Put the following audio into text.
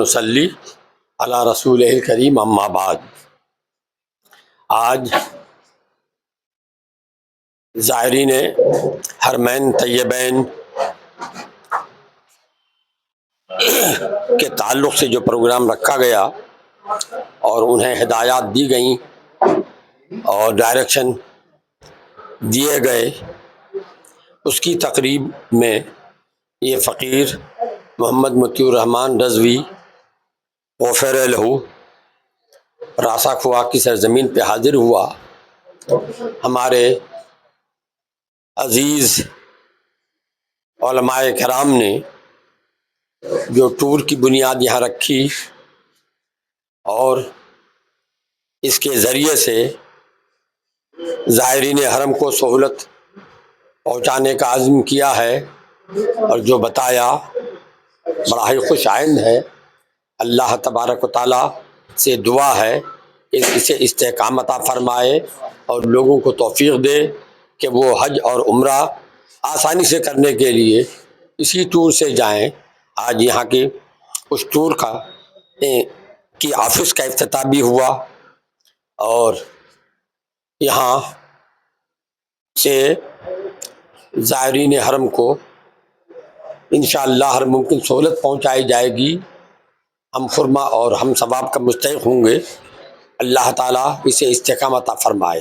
نصلی علی رسول کریم اما بعد۔ آج زائرین حرمین طیبین کے تعلق سے جو پروگرام رکھا گیا اور انہیں ہدایات دی گئیں اور ڈائریکشن دیے گئے، اس کی تقریب میں یہ فقیر محمد مطیع الرحمن رضوی غفر لہو راسا کھوا کی سرزمین پہ حاضر ہوا۔ ہمارے عزیز علماء کرام نے جو ٹور کی بنیاد یہاں رکھی اور اس کے ذریعے سے زائرین حرم کو سہولت پہنچانے کا عزم کیا ہے اور جو بتایا بڑا ہی خوش آئند ہے۔ اللہ تبارک و تعالیٰ سے دعا ہے کہ اسے استحکام عطا فرمائے اور لوگوں کو توفیق دے کہ وہ حج اور عمرہ آسانی سے کرنے کے لیے اسی ٹور سے جائیں۔ آج یہاں کے اس ٹور کی آفس کا افتتاح بھی ہوا اور یہاں سے زائرین حرم کو انشاءاللہ ہر ممکن سہولت پہنچائی جائے گی۔ ہم خرما اور ہم ثواب کا مستحق ہوں گے۔ اللہ تعالیٰ اسے استحکام عطا فرمائے۔